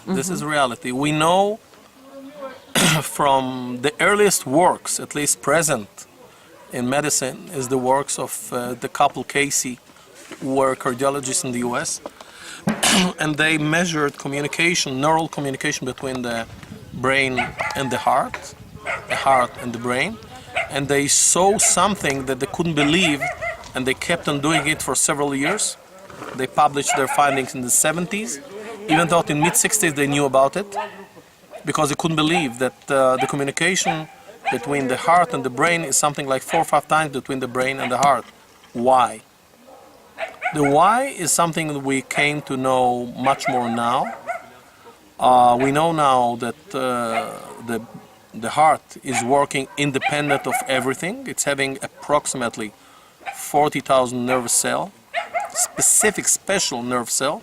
This is reality. We know from the earliest works, at least present in medicine, is the works of the couple Casey, who were cardiologists in the US. And they measured communication, neural communication between the brain and the heart and the brain. And they saw something that they couldn't believe, and they kept on doing it for several years. They published their findings in the 70s, even though in mid-60s they knew about it, because they couldn't believe that the communication between the heart and the brain is something like 4 or 5 times between the brain and the heart. Why? The why is something that we came to know much more now. We know now that the heart is working independent of everything. It's having approximately 40,000 nerve cells, specific special nerve cell.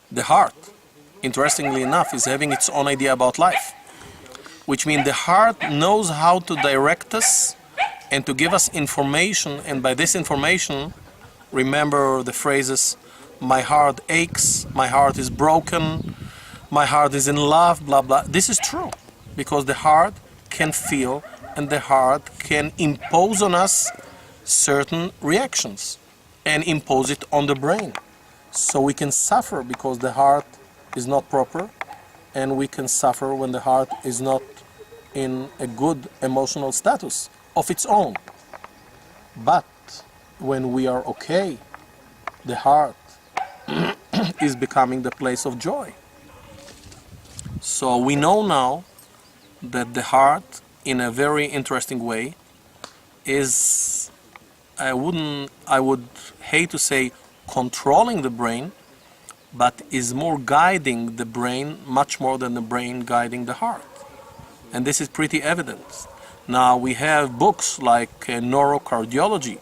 The heart, interestingly enough, is having its own idea about life, which means the heart knows how to direct us and to give us information, and by this information, remember the phrases, my heart aches, my heart is broken, my heart is in love, blah, blah. This is true, because the heart can feel and the heart can impose on us certain reactions and impose it on the brain. So we can suffer because the heart is not proper, and we can suffer when the heart is not in a good emotional status of its own. But when we are okay, the heart is becoming the place of joy. So we know now that the heart, in a very interesting way, is, I would hate to say controlling the brain, but is more guiding the brain much more than the brain guiding the heart. And this is pretty evident. Now we have books like neurocardiology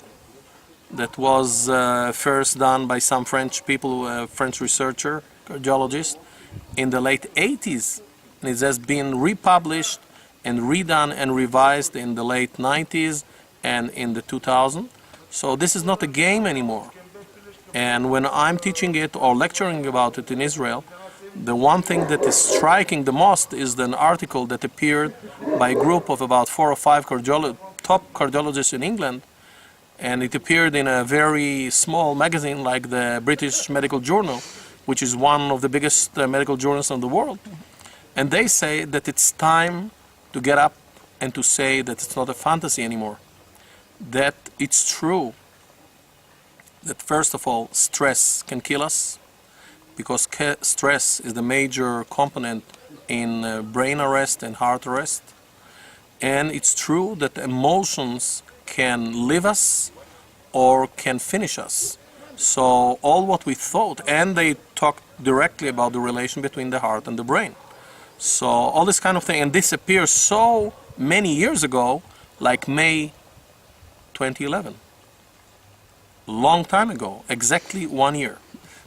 that was first done by some French people, French researcher, cardiologist, in the late 80s. And it has been republished and redone and revised in the late 90s and in the 2000s. So this is not a game anymore. And when I'm teaching it or lecturing about it in Israel, the one thing that is striking the most is an article that appeared by a group of about 4 or 5 top cardiologists in England, and it appeared in a very small magazine like the British Medical Journal, which is one of the biggest medical journals in the world. And they say that it's time to get up and to say that it's not a fantasy anymore, that it's true that first of all stress can kill us, because stress is the major component in brain arrest and heart arrest. And it's true that emotions can live us or can finish us. So all what we thought, and they talked directly about the relation between the heart and the brain. So all this kind of thing, and this appears so many years ago, like May 2011. Long time ago, exactly 1 year.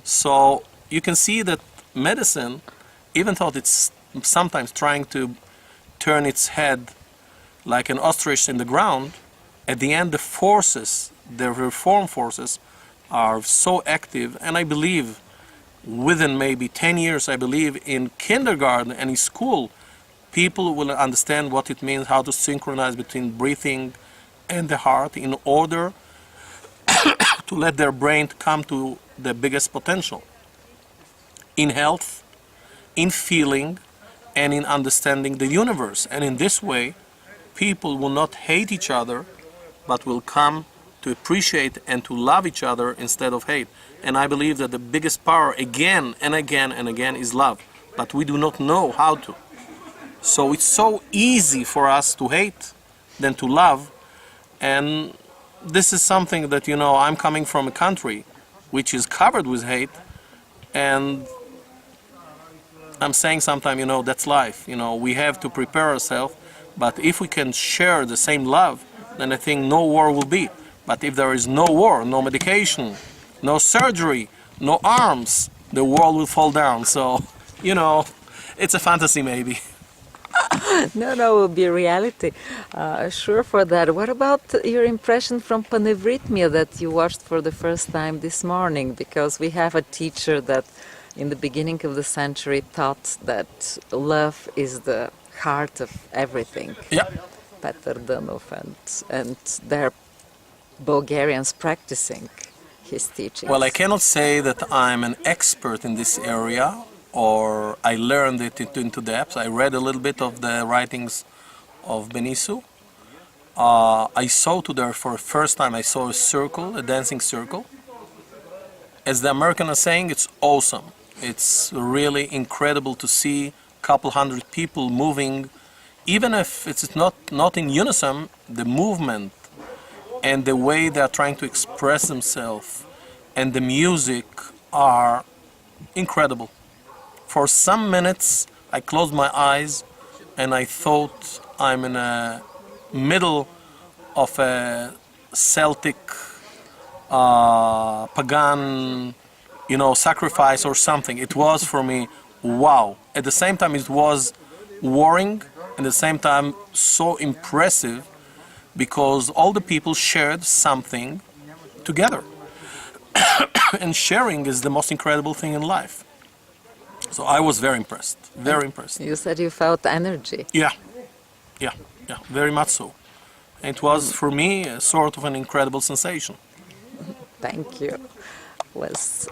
So you can see that medicine, even though it's sometimes trying to turn its head like an ostrich in the ground, at the end the forces, the reform forces, are so active. And I believe within maybe 10 years, I believe in kindergarten and in school, people will understand what it means, how to synchronize between breathing and the heart in order to let their brain come to the biggest potential in health, in feeling, and in understanding the universe. And in this way, people will not hate each other, but will come to appreciate and to love each other instead of hate. And I believe that the biggest power, again and again and again, is love. But we do not know how to. So it's so easy for us to hate than to love. And this is something that, I'm coming from a country which is covered with hate, and I'm saying sometimes, that's life. We have to prepare ourselves, but if we can share the same love, then I think no war will be. But if there is no war, no medication, no surgery, no arms, the world will fall down. So, it's a fantasy maybe. No, it will be a reality. Sure for that. What about your impression from Pаневритмия that you watched for the first time this morning? Because we have a teacher that in the beginning of the century thought that love is the heart of everything. Yeah. Petar Danov and their Bulgarians practicing his teachings. Well, I cannot say that I'm an expert in this area or I learned it into depth. I read a little bit of the writings of Benisu. I saw there for the first time, I saw a circle, a dancing circle. As the Americans are saying, it's awesome. It's really incredible to see a couple hundred people moving. Even if it's not in unison, the movement and the way they are trying to express themselves and the music are incredible. For some minutes, I closed my eyes and I thought I'm in a middle of a Celtic pagan, sacrifice or something. It was for me, wow. At the same time, it was worrying, and at the same time, so impressive because all the people shared something together. And sharing is the most incredible thing in life. So I was very impressed, very impressed. You said you felt energy. Yeah, very much so. It was, for me, a sort of an incredible sensation. Thank you. Was